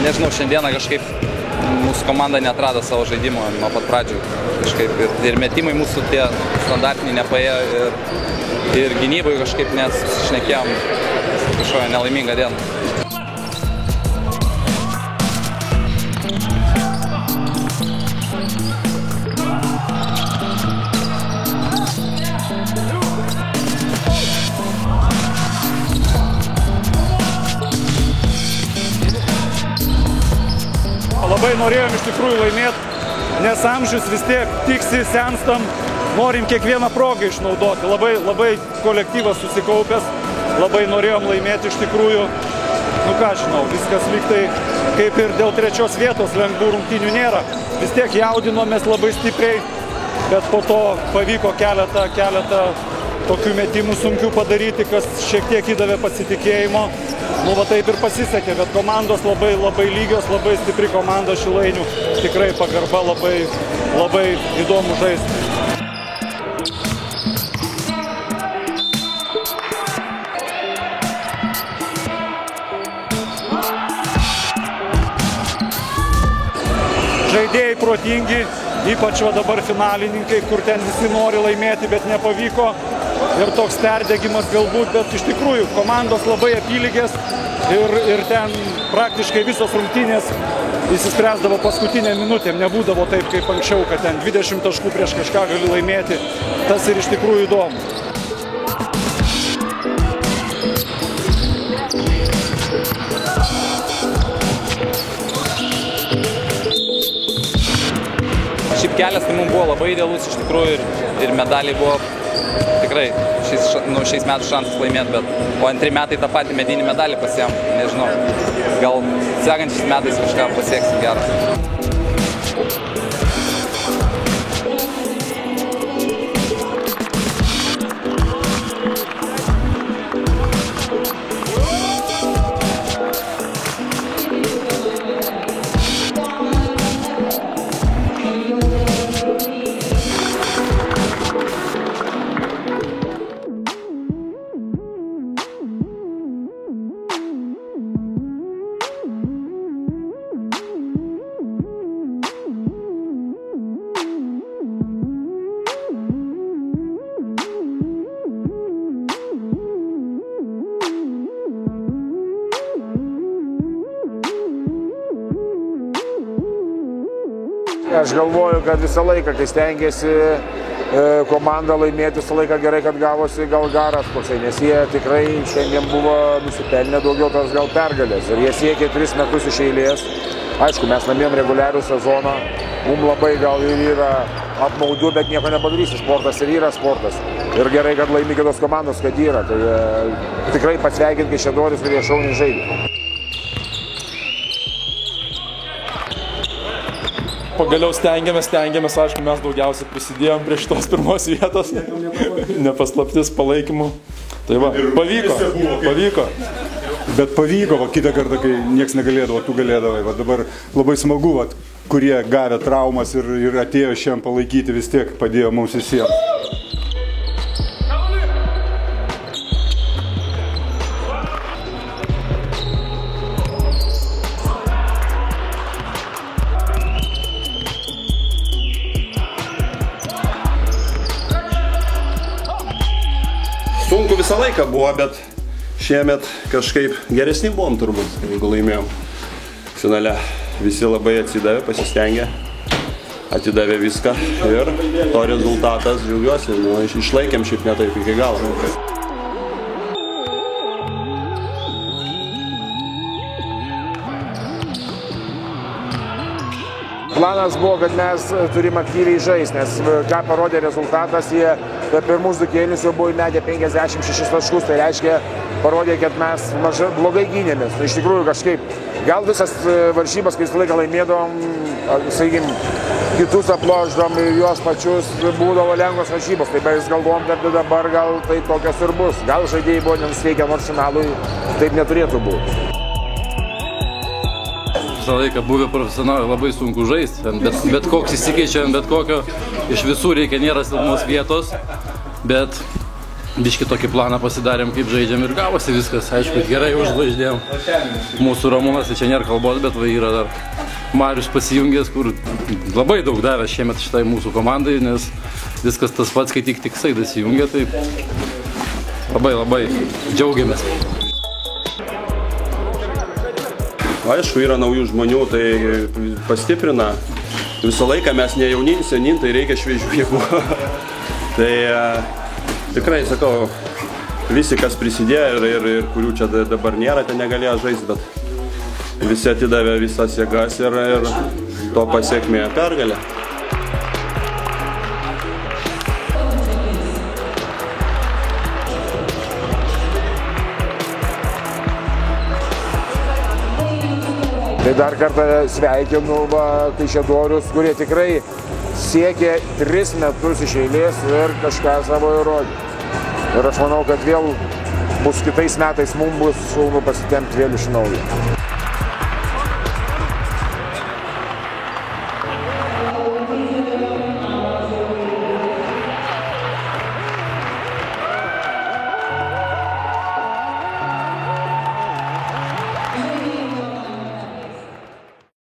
Nežinau, šiandieną kažkaip mūsų komanda neatrado savo žaidimo nuo pat pradžių. Kažkaip ir metimai mūsų tie standartiniai nepaėjo ir gynybai kažkaip nesusišnekėjom kažkokią nelaimingą dieną. Labai norėjom iš tikrųjų laimėti, nes amžius vis tiek tiksi, senstam, norim kiekvieną progą išnaudoti. Labai kolektyvas susikaupęs, labai norėjom laimėti iš tikrųjų. Nu ką žinau, viskas lygtai kaip ir dėl trečios vietos lengvų rungtynių nėra. Vis tiek jaudinomės labai stipriai, bet po to pavyko keletą tokių metimų sunkių padaryti, kas šiek tiek įdavė pasitikėjimo. Nu, va taip ir pasisekė, bet komandos labai lygios, labai stipri komanda Šilainių. Tikrai pagarba, labai įdomu žaisti. Žaidėjai protingi, ypač va dabar finalininkai, kur ten visi nori laimėti, bet nepavyko. Ir toks perdegimas galbūt, bet iš tikrųjų komandos labai apylygės ir ten praktiškai visos rungtynės įsispręsdavo paskutinę minutėm, nebūdavo taip kaip anksčiau, kad ten 20 taškų prieš kažką gali laimėti, tas ir iš tikrųjų įdomu. Šiaip kelias tai mums buvo labai idealus iš tikrųjų ir medaliai buvo tikrai šiais metais šansas laimėti, bet o antri metai tą patį medinį medalį pasiėm, nežinau, gal sekančiais metais kažką pasieksim gerą. Aš galvoju, kad visą laiką, kai stengiasi komanda laimėti, visą laiką gerai, kad gavosi gal garas koksai, nes jie tikrai šiandien buvo nusipelnę daugiau tos gal pergalės. Ir jie siekė 3 metus iš eilės. Aišku, mes namėjom reguliarių sezoną, mums labai gal ir yra apmaudu, bet nieko nepadarysi. Sportas ir yra sportas. Ir gerai, kad laimi kitos komandos, kad yra. Tai tikrai pasveikint Kaišiadorius, kurie šauniai žaidė. Pagaliau stengiamės, aišku, mes daugiausiai prisidėjom prie šitos pirmos vietos, nepaslaptis palaikymų. Tai va, pavyko. Bet pavyko, va, kitą kartą, kai nieks negalėdavo, tu galėdavai. Va, dabar labai smagu, va, kurie gavę traumas ir atėjo šiandien palaikyti, vis tiek padėjo mums visiems. Sunku visą laiką buvo, bet šiemet kažkaip geresni buvom turbūt, jeigu laimėjom finale. Visi labai atsidavė, pasistengė, atidavė viską ir to rezultatas, džiaugiuosi, išlaikėm šiaip ne taip iki galo. Planas buvo, kad mes turim aktyviai žaisti, nes ką parodė rezultatas, jie per pirmus 2 kėlinius jau buvo įmetę 56 taškus, tai reiškia, parodė, kad mes blogai gynėmės. Iš tikrųjų kažkaip, gal visas varžybas, kai visą laiką laimėdom, sakykim, kitus aplošdom ir juos pačius būdavo lengvos varžybos, tai mes galvom, kad dabar gal tai tokios ir bus. Gal žaidėjai buvo nenusteikę, nors finalui taip neturėtų būti. visą laiką buvę profesionalai, labai sunku žaisti. Bet koks įsikeičia, bet kokio, iš visų reikia, nėra silpnos vietos, bet biški tokį planą pasidarėm, kaip žaidžiam ir gavosi viskas. Aišku, gerai užžvaigždėm. Mūsų Ramūnas, čia nėra kalbos, bet va yra dar Marius pasijungęs, kur labai daug davė šiemet šitai mūsų komandai, nes viskas tas pats, kai tik Saidas įjungia, tai labai džiaugiamės. Aišku, yra naujų žmonių, tai pastiprina. Visą laiką mes ne jauni, senin, tai reikia šviežių jėgų. Tai tikrai, sakau, visi, kas prisidėjo ir kurių čia dabar nėra, ten negalėjo žaisti, bet visi atidavė visas jėgas ir to pasiekmė pergalė. Tai dar kartą sveikinu Kaišiadorius, kurie tikrai siekė 3 metus iš eilės ir kažką savo įrodė. Ir aš manau, kad vėl bus kitais metais mums bus šaunu pasitempti vėl iš naujo.